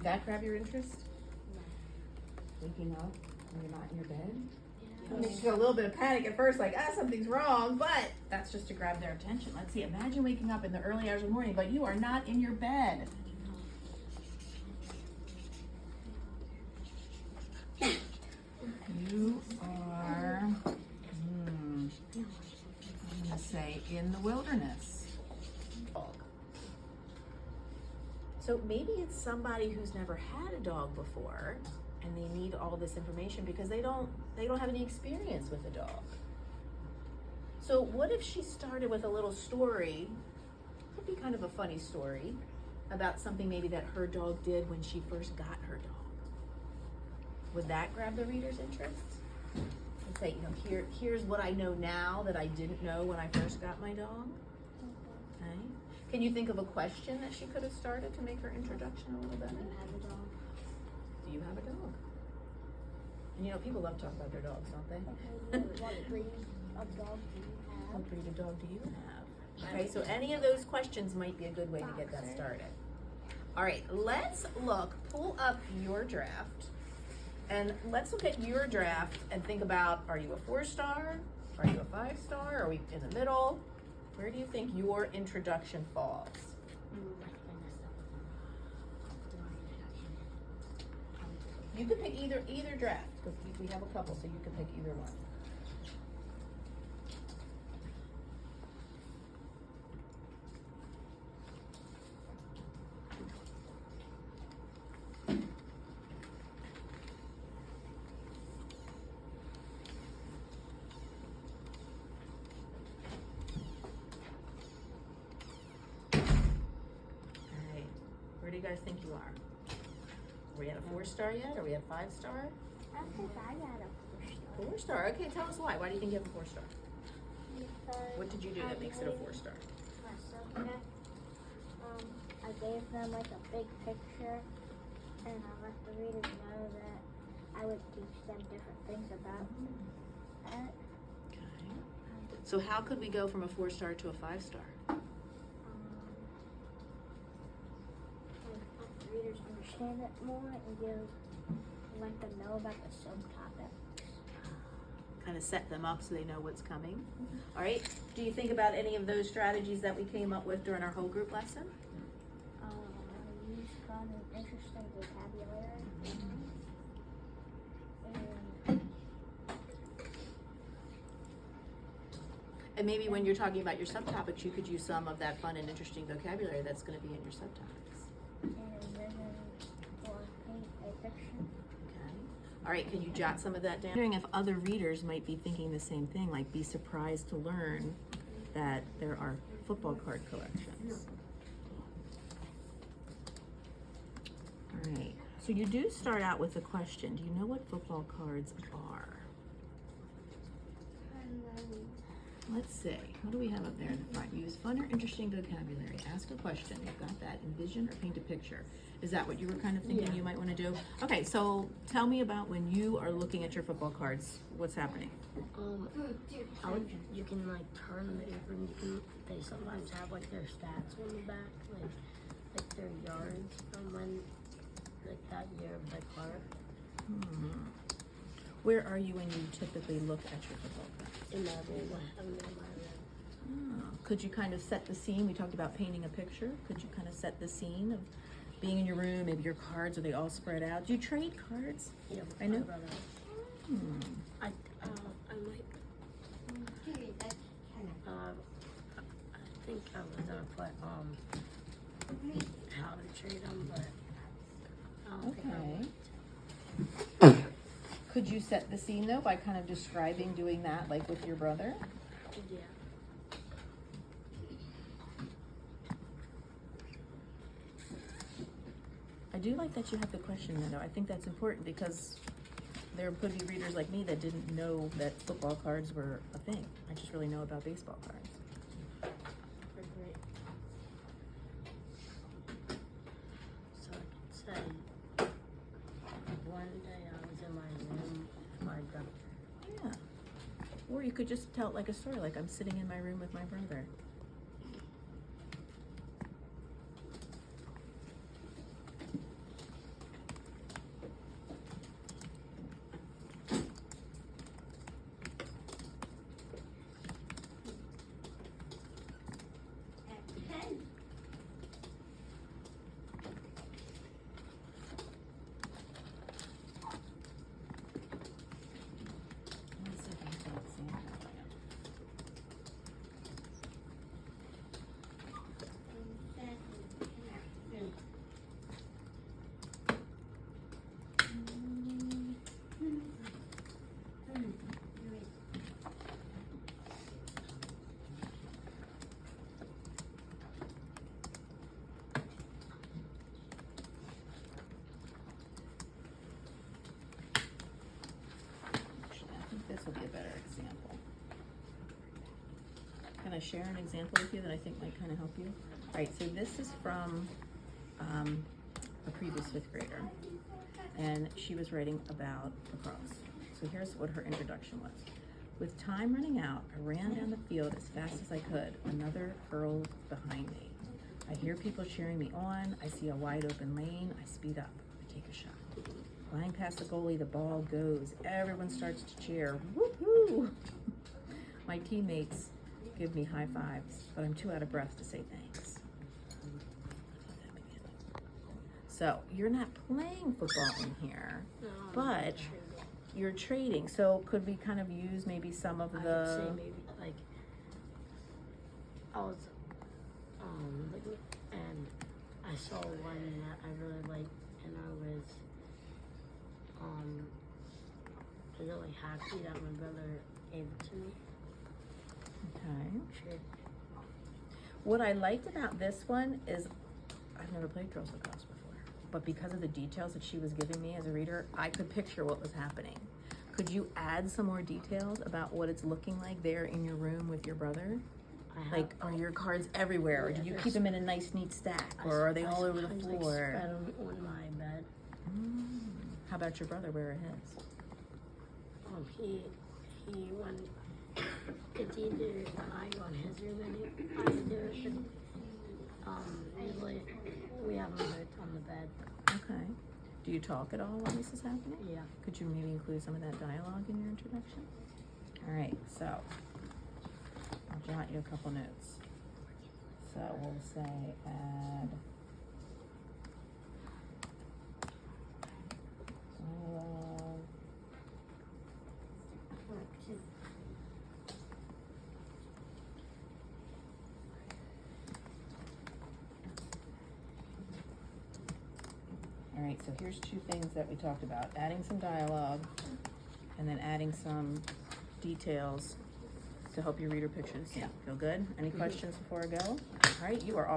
Would that grab your interest? Waking up when you're not in your bed? Yeah. It makes you feel a little bit of panic at first, like, something's wrong, but that's just to grab their attention. Let's see, imagine waking up in the early hours of the morning, but you are not in your bed. You are, I'm gonna say, in the wilderness. So maybe it's somebody who's never had a dog before, and they need all this information because they don't have any experience with a dog. So what if she started with a little story, could be kind of a funny story, about something maybe that her dog did when she first got her dog. Would that grab the reader's interest? And say, here's what I know now that I didn't know when I first got my dog. Okay. Can you think of a question that she could have started to make her introduction a little better? Do you have a dog? Do you have a dog? And people love talking about their dogs, don't they? What breed of dog do you have? What breed of dog do you have? Okay, so any of those questions might be a good way to get that started. All right, let's pull up your draft, and let's look at your draft and think about, are you a 4-star? Are you a 5-star? Are we in the middle? Where do you think your introduction falls? You can pick either draft, because we have a couple, so you can pick either one. Where do you guys think you are? Are we at a 4-star yet? Are we at a 5-star? I think I got a 4-star. 4-star. Okay, tell us why. Why do you think you have a 4-star? Because What did you do that makes it a 4-star? my subject, I gave them like a big picture, and I let the readers know that I would teach them different things about that. Okay. So how could we go from a 4-star to a 5-star? Help the readers understand it more and let them know about the subtopics. Kind of set them up so they know what's coming. All right. Do you think about any of those strategies that we came up with during our whole group lesson? Use fun and interesting vocabulary. And maybe when you're talking about your subtopics, you could use some of that fun and interesting vocabulary that's going to be in your subtopics. And envision or paint a picture. Okay. All right, can you jot some of that down? I'm wondering if other readers might be thinking the same thing, like be surprised to learn that there are football card collections. All right, so you do start out with a question. Do you know what football cards are? Let's see, what do we have up there in the front? Use fun or interesting vocabulary. Ask a question. You've got that. Envision or paint a picture. Is that what you were kind of thinking you might want to do? Okay, so tell me about when you are looking at your football cards. What's happening? You can like turn them over and they sometimes have like their stats on the back, like their yards from when like that year of the card. Where are you when you typically look at your football cards? In that room, I have them in my room. Could you kind of set the scene? We talked about painting a picture. Could you kind of set the scene of being in your room? Maybe your cards, are they all spread out? Do you trade cards? Yeah, I know. I might. I think I was gonna put how to trade them, but I don't think I Okay. Could you set the scene though by kind of describing doing that, like with your brother? Yeah. I do like that you have the question though. I think that's important because there could be readers like me that didn't know that football cards were a thing. I just really know about baseball cards. Great. So I could say one day I was in my room with my brother. Yeah. Or you could just tell it like a story, like I'm sitting in my room with my brother. share an example with you that I think might kind of help you? All right, so this is from a previous fifth grader, and she was writing about lacrosse. So here's what her introduction was. With time running out, I ran down the field as fast as I could. Another hurled behind me. I hear people cheering me on. I see a wide open lane. I speed up. I take a shot. Flying past the goalie, the ball goes. Everyone starts to cheer. Woohoo! My teammates give me high fives, but I'm too out of breath to say thanks. So you're not playing football in here, but you're trading. So could we kind of use maybe some of I would the? say maybe like I was looking and I saw one that I really liked, and I was really happy that my brother gave it to me. Okay. Sure. What I liked about this one is I've never played girls lacrosse before, but because of the details that she was giving me as a reader, I could picture what was happening. Could you add some more details about what it's looking like there in your room with your brother? I have, Like, are your cards everywhere, or do you keep them in a nice, neat stack, or are they all over the sometimes, floor? Like, spread them on my bed. How about your brother? Where are his? He when it's either I go in his room and I do it, but usually we have them both on the bed. Okay. Do you talk at all while this is happening? Yeah. Could you maybe include some of that dialogue in your introduction? All right, so I'll jot you a couple notes. So we'll say add dialogue. All right, so here's two things that we talked about. Adding some dialogue and then adding some details to help your reader picture the scene. Feel good? Any questions before I go? All right, you are off.